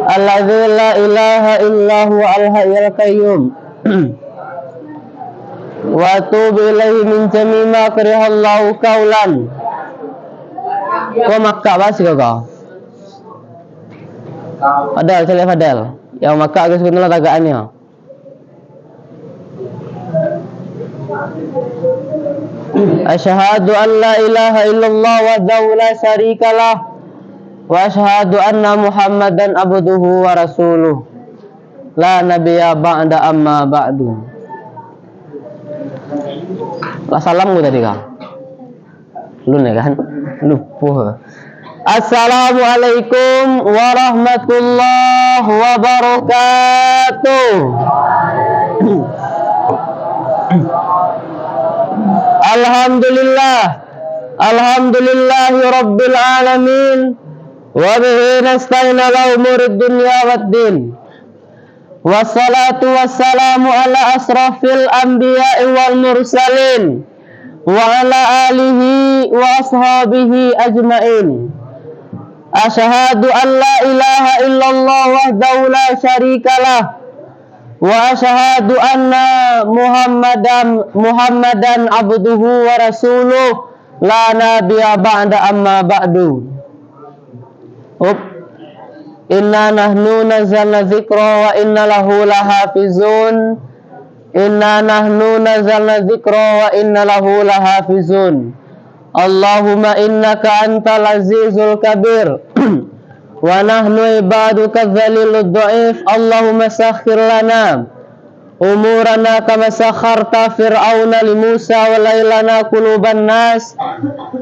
alladzi la ilaha illa huwa al-hayyul qayyum wa atubu ilaihi min jami' ma karihallahu qaulan. Kau Makkah pasti kau. Padahal saya padahal yang Makkah ke sebenarnya tagaannya. Asyhadu an la ilaha illallah wa la syarikalah wa asyhadu anna Muhammadan abduhu wa rasuluh la nabiyya ba'da amma ba'du. Lah salam gue tadi kah? Lu nih kan? Lupa. Assalamualaikum warahmatullahi wabarakatuh. Alhamdulillahi rabbil alamin wa bihi nasta'inu ala umurid dunya waddin. Wassalatu wassalamu ala asrafil anbiya'i wal mursalin wa ala alihi wa ashabihi ajmain. Asyhadu an la ilaha illallah wahdahu la syarikalah wa asyhadu anna Muhammadan abduhu wa rasuluh la nabiyya ba'da amma ba'du. Inna nahnu nazzalna dzikra wa inna lahu lahafizun. Inna nahnu nazzalna dzikra wa inna lahu lahafizun. Allahumma innaka antal azizul kabir wa nahnu ibaduka dzalilud dhaif. Allahumma sakhkhir lana umurana kama sakharta fir'auna li Musa wa lailana quluban nas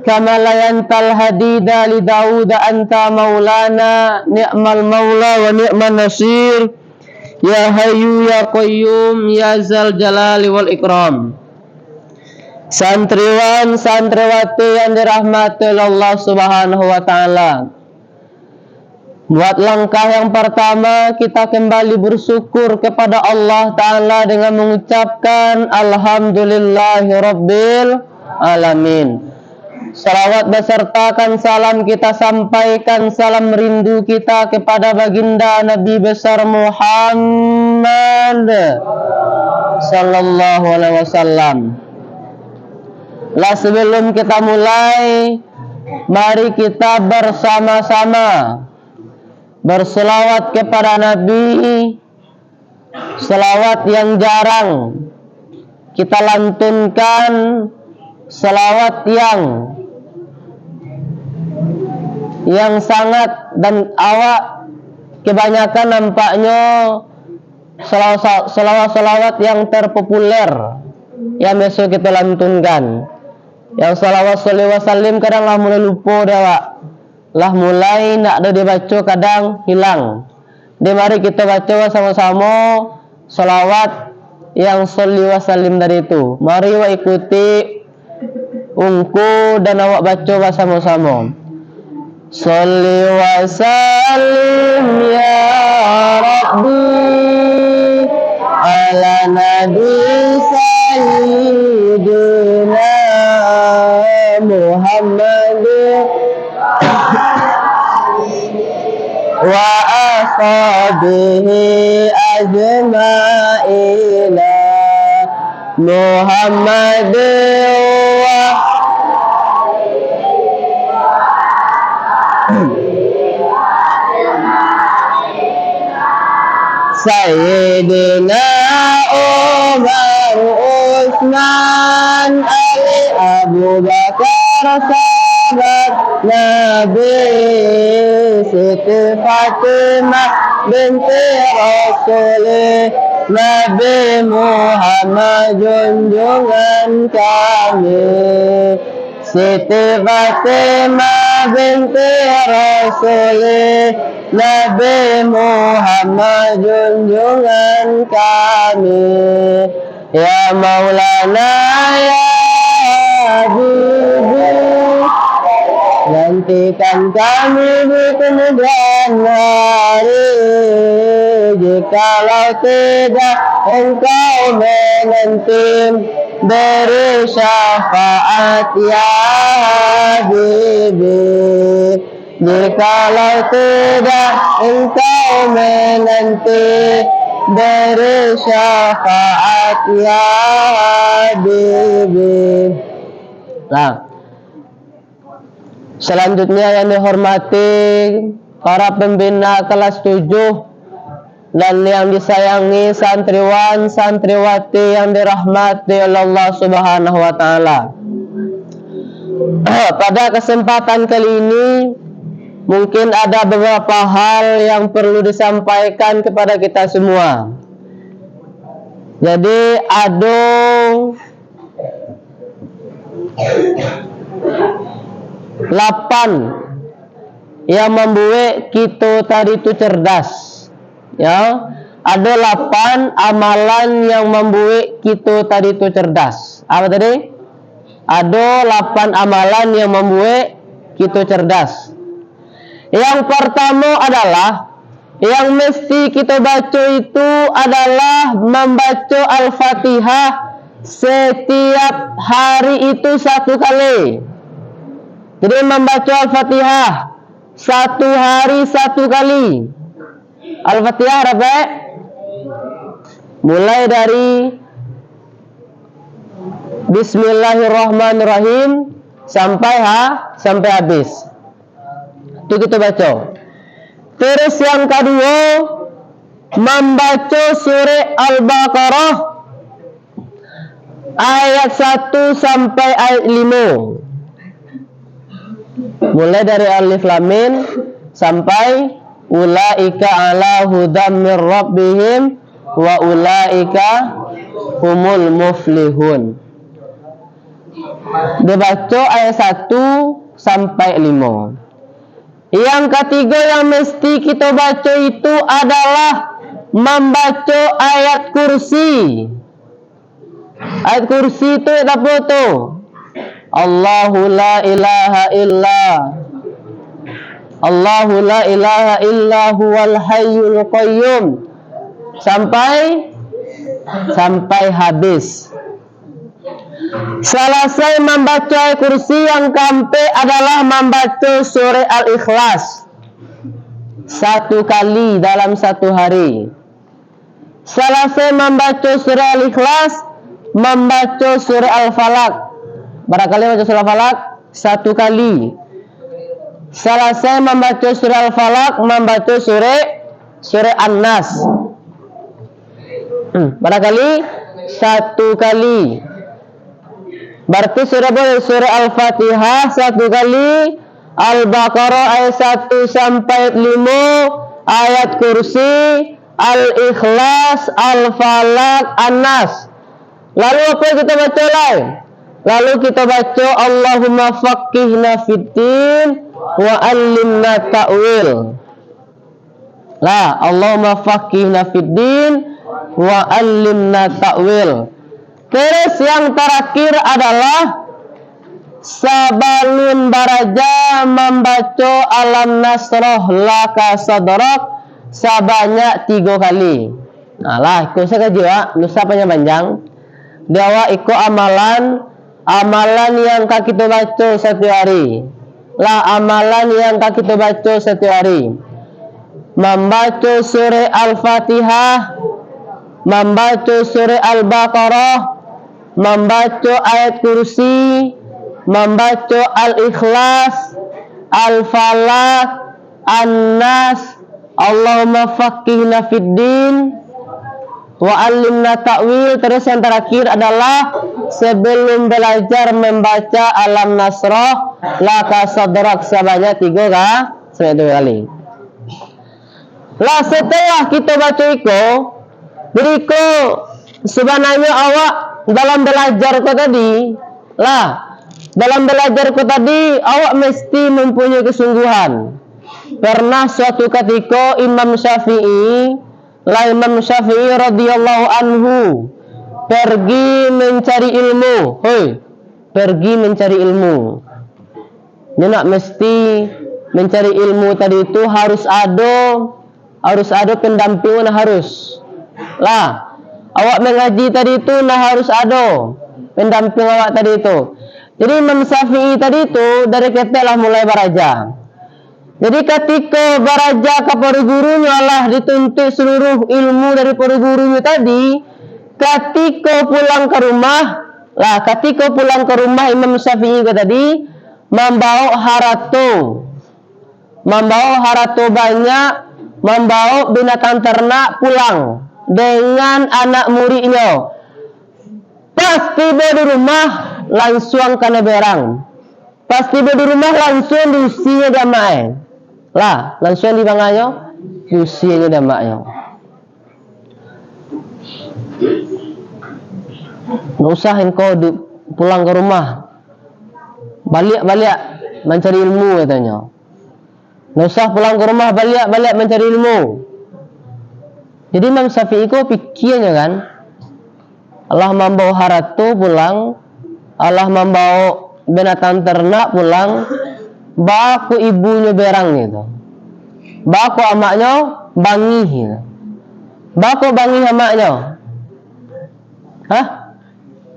kama layantal hadida li Daud anta maulana ni'mal maula wa ni'man nasir ya hayyu ya qayyum ya zal jalali wal ikram. Santriwan santriwati yang dirahmati Allah Subhanahu wa taala, buat langkah yang pertama kita kembali bersyukur kepada Allah Ta'ala dengan mengucapkan Alhamdulillahirabbil alamin. Salawat besertakan salam kita sampaikan, salam rindu kita kepada baginda Nabi besar Muhammad sallallahu alaihi wasallam. Lah sebelum kita mulai, mari kita bersama-sama berselawat kepada Nabi, selawat yang jarang kita lantunkan, selawat yang sangat dan awak kebanyakan nampaknya selawat yang terpopuler yang biasa kita lantunkan. Yang salawat sallallahu alaihi wasallam kadang lah mulai lupa dah wak. Lah mulai nak ada dibaca kadang hilang. Mari kita baca sama-sama salawat yang sallallahu alaihi wasallam dari itu. Mari wa ikuti ungku dan awak baca bersama-sama. Salli wa sallim ya Rabbi ala nabi sayyidina Muhammad wa ashabihi ajma'ina Muhammad wa Sayyidina Umar Utsman Ali Abu Bakar sahabat Nabi Siti Fatimah binti Rasulullah Nabi Muhammad junjungan kami Siti Fatimah binti Rasulullah Nabi Muhammad junjungan kami Ya Maulana ya Habibi nantikan kami di kemudian hari jikalau tidak engkau menanti beri syafaat ya Habibi Jikalau tidak engkau menanti beri syafaat ya Habibi. Nah, selanjutnya yang dihormati para pembina kelas 7 dan yang disayangi santriwan santriwati yang dirahmati oleh Allah Subhanahu wa taala. Pada kesempatan kali ini mungkin ada beberapa hal yang perlu disampaikan kepada kita semua. Jadi ada 8 yang membuat kita tadi itu cerdas. Ya, ada 8 amalan yang membuat kita tadi itu cerdas. Apa tadi? Ada 8 amalan yang membuat kita cerdas. Yang pertama adalah yang mesti kita baca itu adalah membaca Al-Fatihah setiap hari itu 1 kali. Jadi membaca Al-Fatihah 1 hari 1 kali. Al-Fatihah berapa? Mulai dari Bismillahirrahmanirrahim sampai habis. Itu kita baca. Terus yang kedua, membaca surah Al-Baqarah ayat 1 sampai ayat 5. Mulai dari Alif Lam Mim sampai ulaika ala hudam mir rabbihim wa ulaika humul muflihun. Dibaca ayat 1 sampai 5. Yang ketiga yang mesti kita baca itu adalah membaca ayat kursi. Ayat kursi itu apa tuh? Allahu la ilaha illa Allahu la ilaha illa huwal hayyul qayyum sampai habis. Selesai membaca ayat kursi, yang keempat adalah membaca surah Al-Ikhlas 1 kali dalam 1 hari. Selesai membaca surah Al-Ikhlas, membaca surah Al-Falaq. Berapa kali membaca surah Al-Falaq? 1 kali. Selesai membaca surah Al-Falaq, membaca surah An-Nas. Berapa kali? 1 kali. Berarti surah Al-Fatihah 1 kali, Al-Baqarah ayat 1 sampai 5, ayat kursi, Al-Ikhlas, Al-Falaq, An-Nas. Lalu apa kita baca lain? Lalu kita baca Allahumma faqihna fiddin wa allimna ta'wil. Allahumma faqihna fiddin wa allimna ta'wil. Terus yang terakhir adalah sabalun baraja membaca alam nasroh laka sadrak sebanyak 3 kali. Nah lah, ikut saya kaji nusa panjang. Dia ikut amalan yang kita baca 1 hari. Amalan yang kita baca 1 hari. Membaca surah Al-Fatihah, membaca surah Al-Baqarah, membaca ayat kursi, membaca Al-Ikhlas, Al-Falaq, An-Nas, Allahumma faqihna fiddin wa allimna ta'wil. Terus yang terakhir adalah sebelum belajar membaca alam nasrah laka sadrak sebanyak 3 kali. Setelah kita baca beriko sebenarnya awak dalam belajar tadi awak mesti mempunyai kesungguhan. Pernah suatu ketika Imam Syafi'i radhiyallahu anhu pergi mencari ilmu. Dia nak mesti mencari ilmu tadi itu harus ada pendamping, harus. Awak mengaji tadi itu harus ada pendamping awak tadi itu. Jadi Imam Syafi'i tadi itu dari ketelah mulai beraja. Jadi ketika beraja kepada gurunya Allah dituntut seluruh ilmu dari para gurunya tadi, ketika pulang ke rumah, Imam Syafi'i tadi membawa harato banyak, membawa binatang ternak pulang dengan anak muridnya. Pas tiba di rumah langsung kena berang. Pas tiba di rumah langsung diusinya damai. Langsung dibangayo, diusinya damai. Nggak usah engkau pulang ke rumah. Balik mencari ilmu katanya. Nggak usah pulang ke rumah, balik mencari ilmu. Jadi Imam Syafi'i kok pikirnya kan, Allah membawa harato pulang, Allah membawa binatang ternak pulang, baku ibunya berang gitu, baku amaknya bangi gitu. Baku bangi amaknya,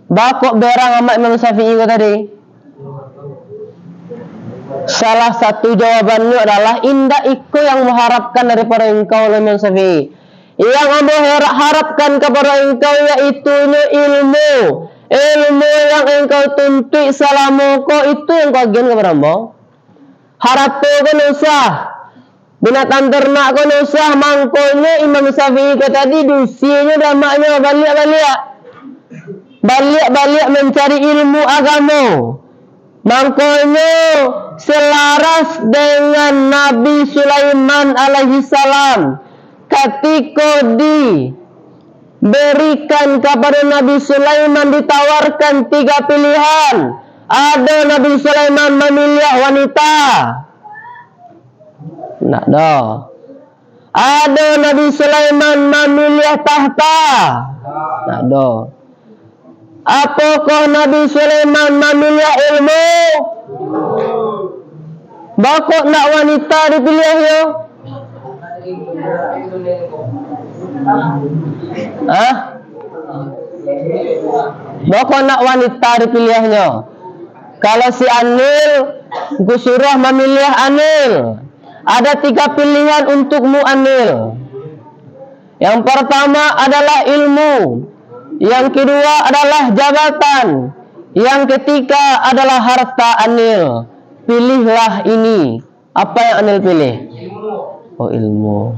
baku berang amak Imam Syafi'i tadi. Salah satu jawabannya adalah indah iko yang mengharapkan daripada engkau Imam Syafi'i. Yang anda harapkan kepada engkau yaitu ilmu yang engkau tuntut selama kau itu yang kau agen kepada anda. Harap kau usah, binatang ternak kau usah, mangkonya Imam Syafi'i tadi dusinya damaknya balik mencari ilmu agama. Mangkonya selaras dengan Nabi Sulaiman alaihi salam. Ketika diberikan kepada Nabi Sulaiman, ditawarkan 3 pilihan. Ada Nabi Sulaiman memilih wanita. Nak dah. Ada Nabi Sulaiman memilih tahta. Nak dah. Apakah Nabi Sulaiman memilih ilmu? Bakok nak wanita dipilih ya? Bakok nak wanita dipilihnya? Kalau si Anil, ku suruh memilih Anil. Ada 3 pilihan untukmu Anil. Yang pertama adalah ilmu. Yang kedua adalah jabatan. Yang ketiga adalah harta Anil. Pilihlah ini. Apa yang Anil pilih? Oh, ilmu.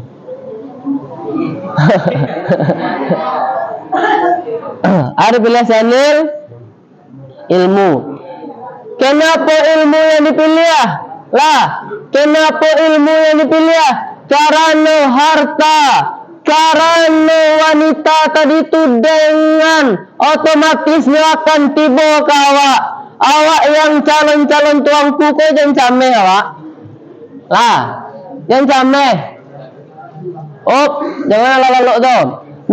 Ada pilih Anil? Ilmu. Kenapa ilmu yang dipilih? Kenapa ilmu yang dipilih? Karena harta. Karena wanita tadi itu dengan otomatisnya akan tiba ke awak. Awak yang calon-calon tuanku kok jangan cameh awak. Jangan cameh. Jangan lalok tu.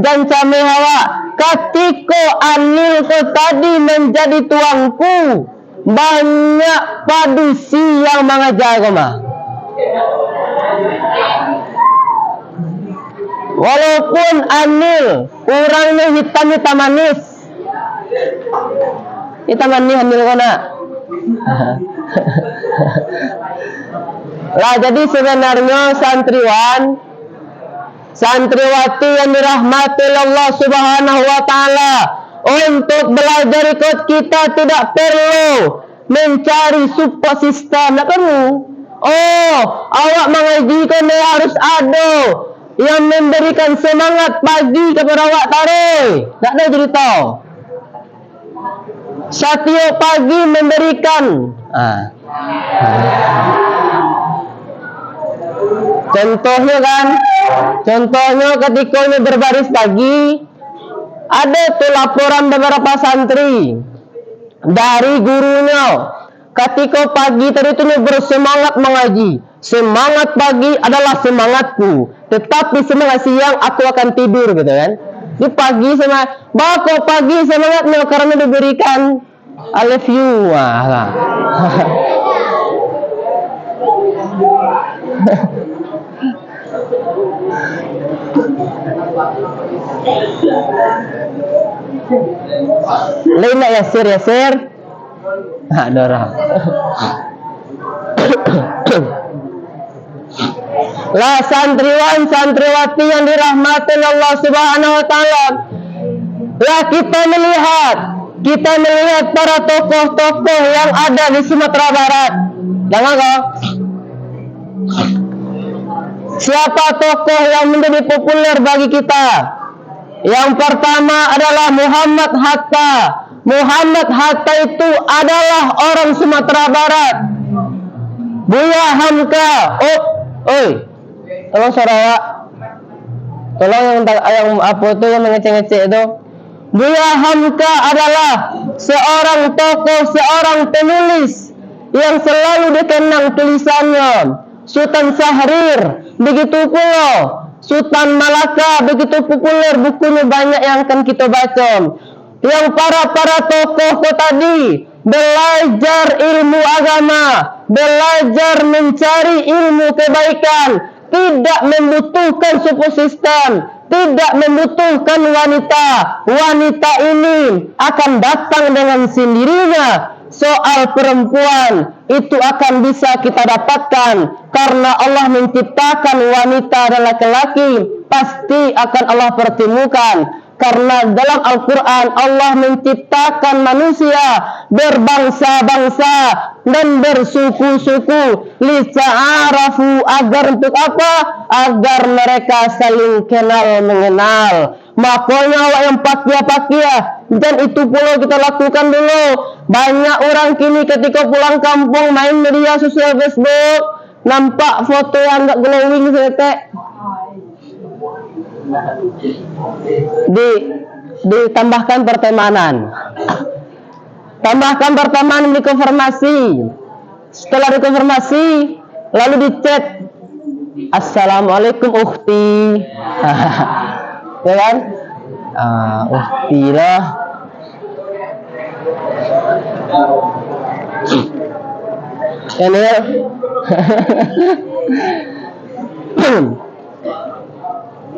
Jangan cameh awak. Ketika Anil ko tadi menjadi tuanku, banyak padusi yang mengajar kau mah. Walaupun Anil orangnya hitam manis. Hitam manis Anil kau nak. Jadi sebenarnya santriwati yang dirahmati Allah Subhanahu wa taala, untuk belajar ikut kita tidak perlu mencari support system. Nak kamu? Awak mengaji kan harus ada yang memberikan semangat pagi kepada awak tarik. Tak ada cerita. Setiap pagi memberikan. Contohnya ketika berbaris pagi, ada tuh laporan beberapa santri dari gurunya. Ketika pagi tadi itu bersemangat mengaji. Semangat pagi adalah semangatku, tetapi semangat siang aku akan tidur gitu kan. Di pagi semangat, bako pagi semangatnya karena diberikan I love you. Lain nak Yasir. Dorang. Lah santriwan santriwati yang dirahmati Allah Subhanahu wa taala. Lah kita melihat para tokoh-tokoh yang ada di Sumatera Barat. Jangan kok. Siapa tokoh yang menjadi populer bagi kita? Yang pertama adalah Muhammad Hatta. Muhammad Hatta itu adalah orang Sumatera Barat. Buya Hamka. Oi. Tolong Sarawak. Tolong yang apa itu yang mengecek-ngecek itu. Buya Hamka adalah seorang tokoh, seorang penulis yang selalu dikenang tulisannya. Sultan Syahrir, begitu pula Sultan Malaka, begitu populer bukunya, banyak yang akan kita baca. Yang para tokoh tadi belajar ilmu agama, belajar mencari ilmu kebaikan, tidak membutuhkan support system, tidak membutuhkan wanita. Wanita ini akan datang dengan sendirinya. Soal perempuan itu akan bisa kita dapatkan karena Allah menciptakan wanita dan laki-laki, pasti akan Allah pertemukan. Karena dalam Al-Quran Allah menciptakan manusia berbangsa-bangsa dan bersuku-suku, lita'arafu, agar untuk apa? Agar mereka saling kenal mengenal. Makanya yang pakia-pakia, dan itu pula kita lakukan dulu. Banyak orang kini ketika pulang kampung main media sosial Facebook, nampak foto yang enggak glowing setek. Ditambahkan pertemanan. Tambahkan pertemanan di konfirmasi. Setelah dikonfirmasi, lalu dichat, Assalamualaikum ukhti. Ya kan? Ukhti lah. Ini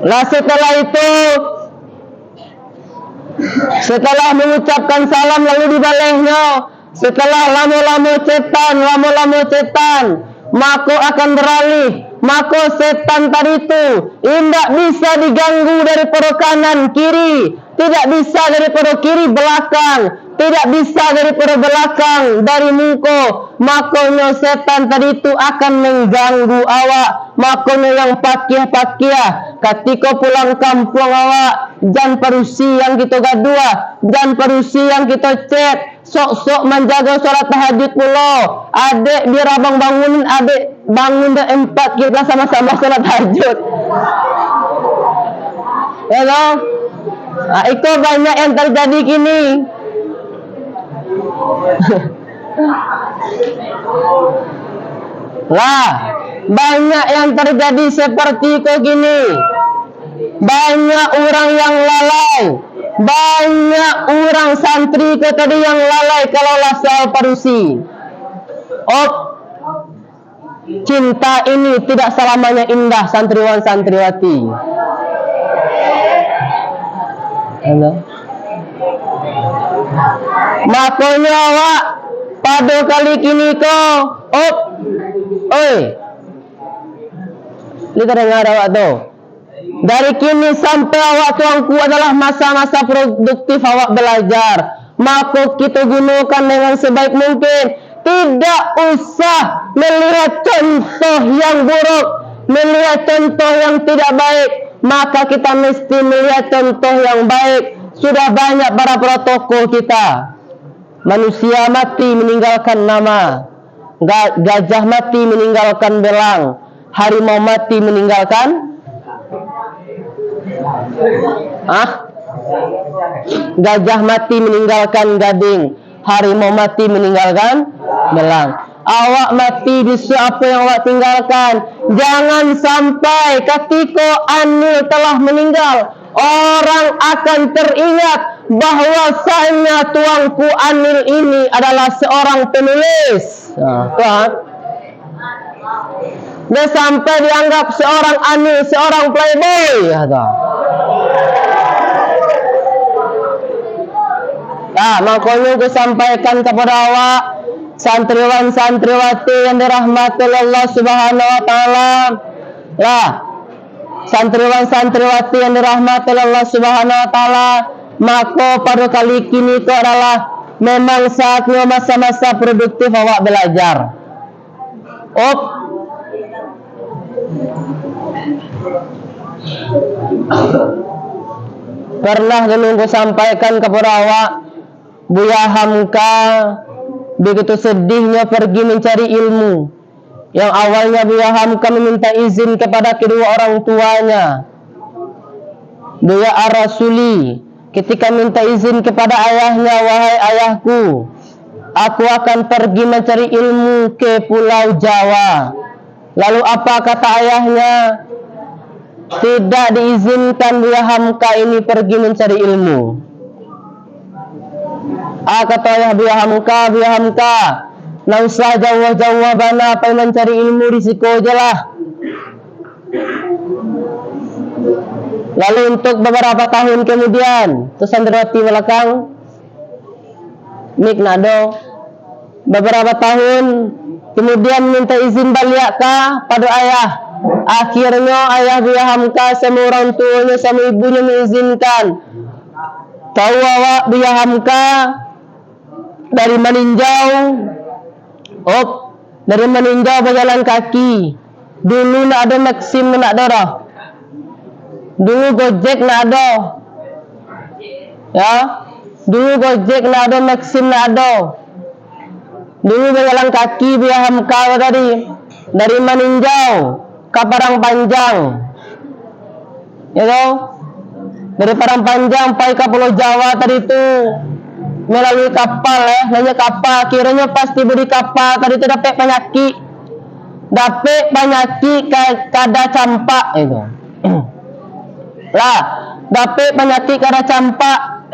lah setelah mengucapkan salam lalu dibalehnya, setelah lama-lama cetan, maka akan beralih. Maka setan tadi itu tidak bisa diganggu daripada kanan kiri, tidak bisa daripada kiri belakang, tidak bisa daripada belakang dari muka. Makanya setan tadi itu akan mengganggu awak. Makanya yang pakia-pakia ketika pulang kampung awak, jangan perusi yang kita gaduh, jangan perusi yang kita chat. Sok-sok menjaga sholat tahajud pula. Adik biar abang bangunin, adik bangun dan 4 kita sama-sama sholat tahajud. Ya dong? Nah, itu banyak yang terjadi kini. Lah, banyak yang terjadi seperti itu gini. Banyak orang yang lalai. Banyak orang santri ke tadi yang lalai kalau soal parusi. Cinta ini tidak selamanya indah, santriwan santriwati. Halo. Makanya awak pada kali kini kau Kita dengar awak tu. Dari kini sampai awak tuangku adalah masa-masa produktif awak belajar. Maka kita gunakan dengan sebaik mungkin. Tidak usah melihat contoh yang buruk, melihat contoh yang tidak baik. Maka kita mesti melihat contoh yang baik. Sudah banyak para protokol kita. Manusia mati meninggalkan nama, gajah mati meninggalkan belang, harimau mati meninggalkan gajah mati meninggalkan gading, harimau mati meninggalkan belang. Awak mati bisa apa yang awak tinggalkan. Jangan sampai ketika Anil telah meninggal, orang akan teringat bahwasanya tuanku Anil ini adalah seorang penulis. Dia sampai dianggap seorang Anil, seorang playboy. Makanya aku sampaikan kepada awak, santriwan santriwati yang dirahmati Allah Subhanahu wa taala, Lah, santriwan-santriwati yang dirahmati Allah Subhanahu wa taala, maka pada kali kini itu adalah memang saatnya masa-masa produktif awak belajar. Pernah dulu aku sampaikan kepada awak, Buya Hamka begitu sedihnya pergi mencari ilmu. Yang awalnya Buya Hamka meminta izin kepada kedua orang tuanya. Buya Ar-Rasuli ketika minta izin kepada ayahnya, wahai ayahku, aku akan pergi mencari ilmu ke Pulau Jawa. Lalu apa kata ayahnya? Tidak diizinkan Buya Hamka ini pergi mencari ilmu. Kata ayah Buya Hamka, nggak usah jauh-jauh bana apa mencari ilmu di situ aja lah. Lalu untuk beberapa tahun kemudian, tu santriwati belakang, Mik Nado, beberapa tahun kemudian minta izin balik pada ayah. Akhirnya ayah Buya Hamka sama orang tuanya sama ibunya mengizinkan. Tahu awak Buya Hamka dari meninjau, dari meninjau berjalan kaki. Dulu nak ada Maxim nak ada. Dulu Gojek nak ada. Ya, dulu Gojek nak ada, Maxim nak ada. Dulu berjalan kaki Buya Hamka tadi dari meninjau ke Parang Panjang. Ya tahu? Dari Parang Panjang pai ke Pulau Jawa tadi itu melalui kapal nanya kapal, kiranya pasti beri kapal tadi itu dapat penyakit kada campak itu. Lah, dapat penyakit kada campak.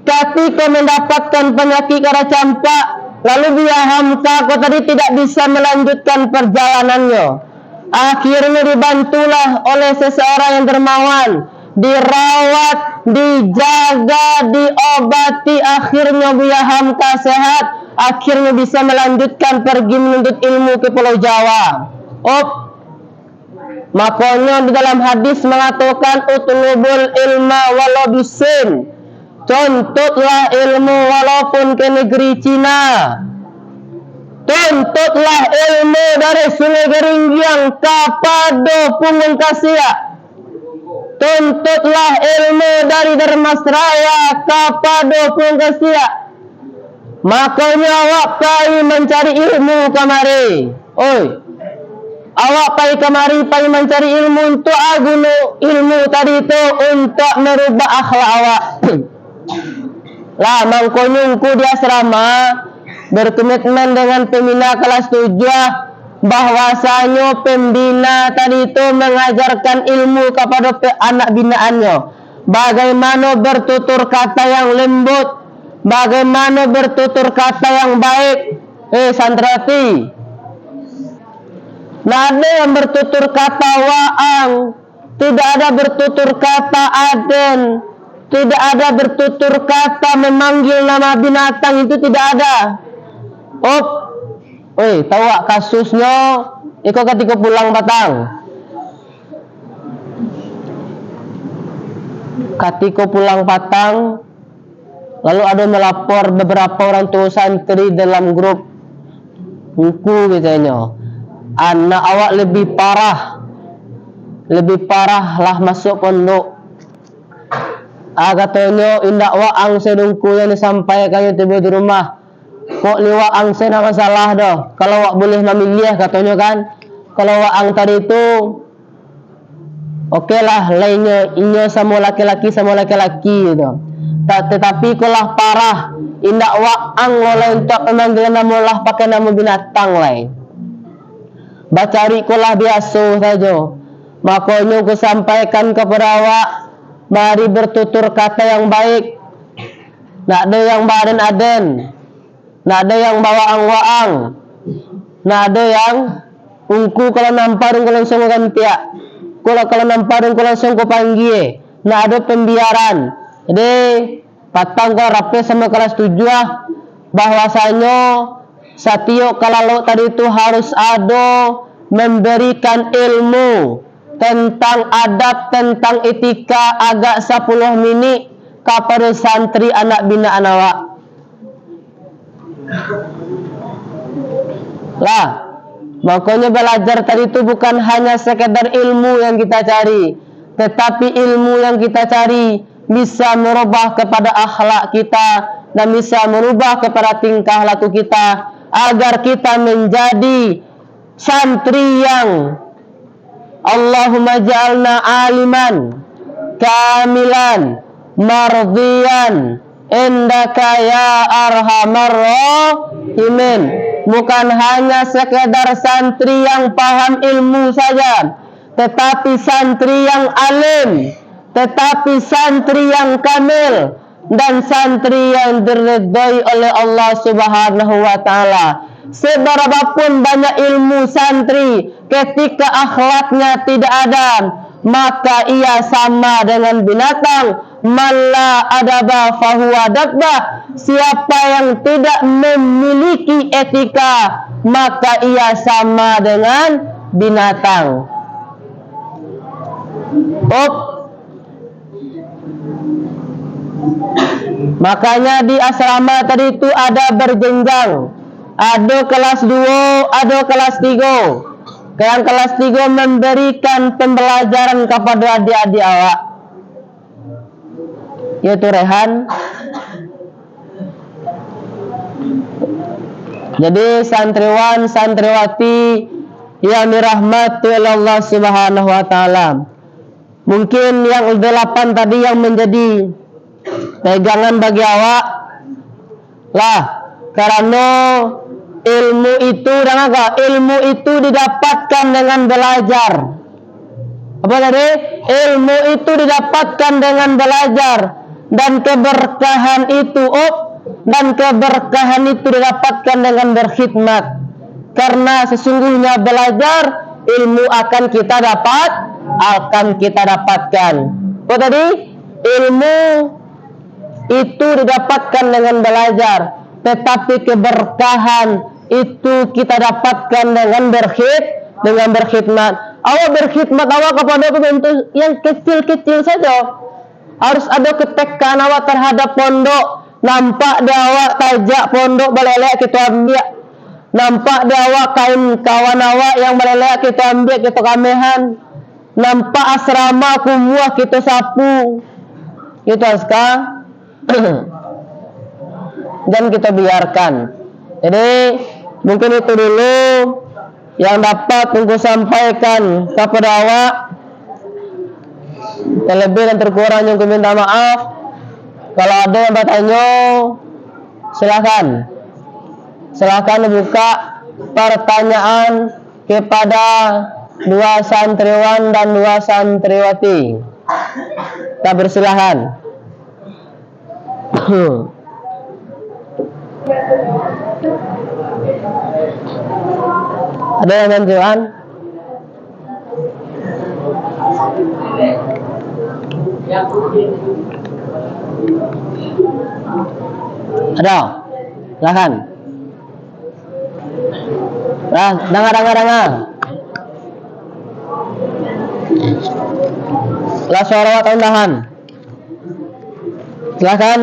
Ketika mendapatkan penyakit kada campak, lalu Buya Hamka kok tadi tidak bisa melanjutkan perjalanannya. Akhirnya dibantulah oleh seseorang yang dermawan, dirawat, dijaga, diobati. Akhirnya Buya Hamka sehat. Akhirnya bisa melanjutkan pergi menuntut ilmu ke Pulau Jawa. Makanya di dalam hadis mengatakan utlubul ilma walau bisin. Tuntutlah ilmu walaupun ke negeri Cina. Tuntutlah ilmu dari Sungai Geringgiang Kapado Punggung Kasia. Tuntutlah ilmu dari Dermasraya Kapado Punggung Kasia. Makanya awak pai mencari ilmu kemari. Awak pai kemari pai mencari ilmu untuk agunu ilmu tadi itu untuk merubah akhlak awak. Lah mangkonyungku di asrama berkomitmen dengan pembina kelas 7 bahwasanya pembina tadi itu mengajarkan ilmu kepada anak binaannya. Bagaimana bertutur kata yang lembut, bagaimana bertutur kata yang baik. Santriwati, nah ada yang bertutur kata waang, tidak ada bertutur kata aden, tidak ada bertutur kata memanggil nama binatang, itu tidak ada. Tahu kasusnya iko ketika pulang Batang. Ketika pulang Batang, lalu ada melapor beberapa orang tua santri dalam grup buku katanya, anak awak lebih parah lah masuk pondok. Katanya indak waang sedungku yang disampaikan itu di rumah. Kok liwaang saya nak masalah dah. Kalau wak boleh memilih katanya kan. Kalau waang tadi itu oke lah lainnya inya sama laki-laki gitu. Tetapi kalau parah indak waang oleh untuk memanggil nama lah pakai nama binatang lain. Bacari kolah biasa saja. Makanya aku sampaikan kepada awak, mari bertutur kata yang baik. Nak ada yang badan aden, nak ada yang bawaang-waang, nak ada yang ungku kalau namparung kalau langsung gantiak. Kalau namparung kalau langsung ko panggil. Nak ada pembiaran. Jadi patang ko rapi sama kelas 7 bahwasanya satio kalau tadi itu harus ada memberikan ilmu tentang adab, tentang etika agak 10 menit kepada santri anak binaan awak. Lah, makanya belajar tadi itu bukan hanya sekedar ilmu yang kita cari, tetapi ilmu yang kita cari bisa merubah kepada akhlak kita dan bisa merubah kepada tingkah laku kita, agar kita menjadi santri yang Allahumma ja'alna aliman kamilan mardiyan indaka ya arhamar rahimin. Bukan hanya sekedar santri yang paham ilmu saja, tetapi santri yang alim, tetapi santri yang kamil, dan santri yang diridhai oleh Allah Subhanahu wa ta'ala. Seberapapun banyak ilmu santri, ketika akhlaknya tidak ada, maka ia sama dengan binatang. Malla adaba fahuwa dabba. Siapa yang tidak memiliki etika, maka ia sama dengan binatang. Makanya di asrama tadi itu ada berjenjang. Ada kelas 2, ada kelas 3. Yang kelas 3 memberikan pembelajaran kepada adik-adik awak, yaitu Rehan. Jadi santriwan santriwati yang dirahmati oleh Allah Subhanahu wa ta'ala, mungkin yang 8 tadi yang menjadi pegangan bagi awak lah, karena ilmu itu dan ilmu itu didapatkan dengan belajar. Apa tadi? Ilmu itu didapatkan dengan belajar, dan keberkahan itu didapatkan dengan berkhidmat. Karena sesungguhnya belajar, ilmu akan kita dapatkan. Apa tadi? Ilmu itu didapatkan dengan belajar, tetapi keberkahan itu kita dapatkan dengan berkhidmat. Awak berkhidmat awak kepada pembantu yang kecil-kecil saja. Harus ada ketekan awak terhadap pondok. Nampak dia awak tajak pondok belelek, kita ambil. Nampak dia awak kain kawan awak yang belelek, kita ambil, kita kamehan. Nampak asrama kumuah, kita sapu. Itu askah. Dan kita biarkan. Jadi mungkin itu dulu yang dapat aku sampaikan kepada awak. Terlebih dan terkurangnya aku minta maaf. Kalau ada yang bertanya, silakan buka pertanyaan kepada 2 santriwan dan 2 santriwati. Kita bersilakan. Ada yang bantuan? Ada? Silakan. Dengar. Lah suara atau tahan. Silakan.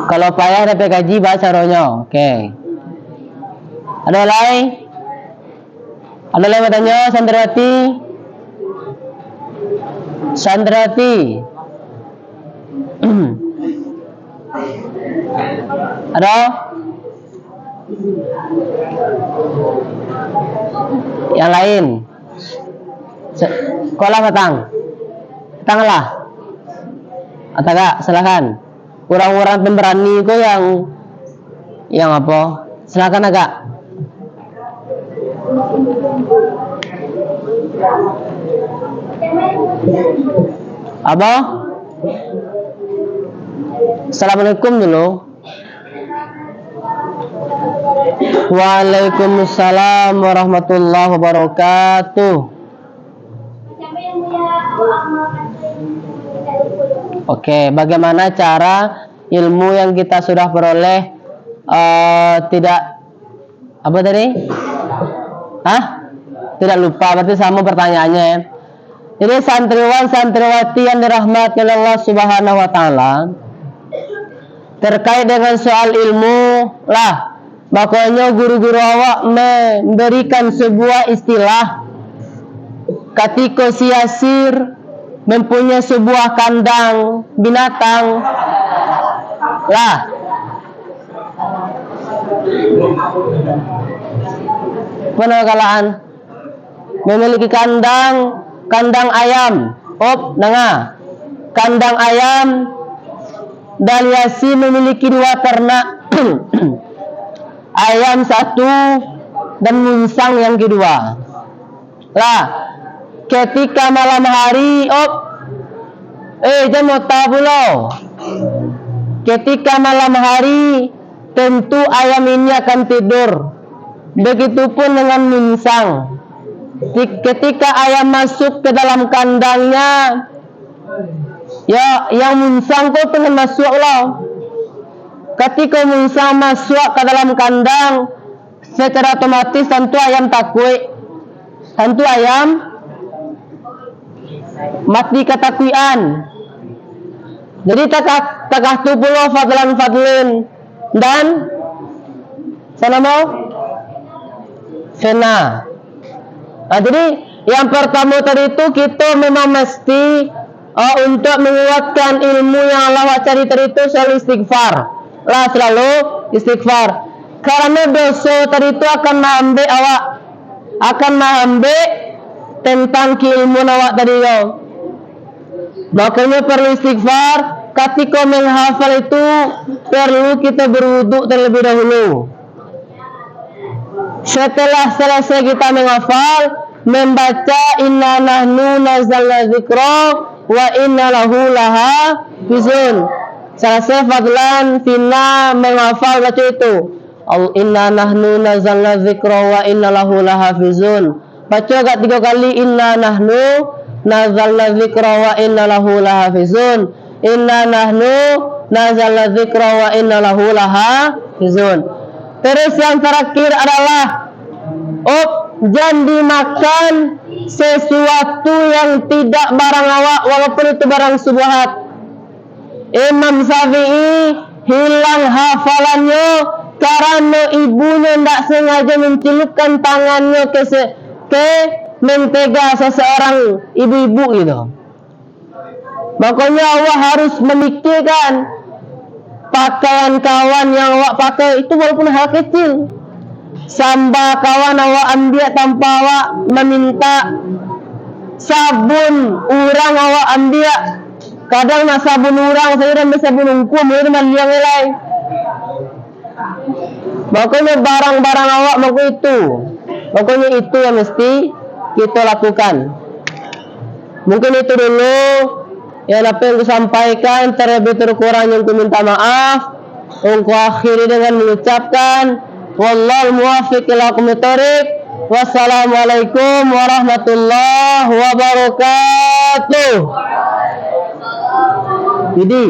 Kalau payah ada PKJ bahasa rohnya. Oke. Ada lain? Ada lain bertanya? Sandrati. Ada? Yang lain? Sekolah petang. Petanglah. Atau enggak? Silakan. Orang-orang pemberani itu yang apa? Silakan agak. Apa? Assalamualaikum dulu. Waalaikumsalam warahmatullahi wabarakatuh. Oke, bagaimana cara ilmu yang kita sudah peroleh tidak apa tadi? Tidak lupa, berarti sama pertanyaannya ya. Jadi santriwan santriwati yang dirahmati oleh Allah Subhanahu wa taala, terkait dengan soal ilmu lah, makanya guru-guru awak memberikan sebuah istilah ketika siasir mempunyai sebuah kandang binatang lah. Penagalaan memiliki kandang ayam, kandang ayam, dan Yasin memiliki 2 ternak ayam 1 dan munsang yang kedua lah. Ketika malam hari ketika malam hari tentu ayam ini akan tidur, begitupun dengan munsang. Ketika ayam masuk ke dalam kandangnya, ya yang munsang kok pengen masuk loh. Ketika munsang masuk ke dalam kandang, secara otomatis tentu ayam takut, tentu ayam mati ketakutan. Jadi takah tu pula fadlan dan sana mau fena. Jadi yang pertama tadi itu kita memang mesti untuk menguatkan ilmu yang Allah cari tadi itu selalu istighfar lah, selalu istighfar. Karena dosa tadi itu akan mengambil tentang keilmuan awak tadi yo. Makanya perlu istighfar. Ketika menghafal itu perlu kita berwudu terlebih dahulu. Setelah selesai kita menghafal, membaca inna nahnu nazzalna dzikra wa inna lahu lahafizun. Selesai fadlan finna menghafal baca itu. Inna nahnu nazzalna dzikra wa inna lahu lahafizun. Baca agak 3 kali inna nahnu nazzalna dzikra wa inna lahu lahafizun. Inna nahnu nazzalna dzikra wa inna lahu lahafizun. Terus yang terakhir adalah jangan dimakan sesuatu yang tidak barang awak walaupun itu barang subhat. Imam Syafi'i hilang hafalannya karena ibunya tidak sengaja mencelupkan tangannya ke mentega seseorang ibu-ibu gitu. Makanya awak harus memikirkan pakaian kawan yang awak pakai itu walaupun hal kecil. Samba kawan awak ambil tanpa awak meminta. Sabun orang awak ambil. Kadang nak sabun orang saya dan sabun hukum itu mandiang nilai. Makanya barang-barang awak makanya itu yang mesti kita lakukan. Mungkin itu dulu yang apa yang kusampaikan, terlebih terkurang yang ku minta maaf. Aku akhiri dengan mengucapkan wallahul muwaffiq ila aqwamit thoriq. Wassalamualaikum warahmatullahi wabarakatuh. Jadi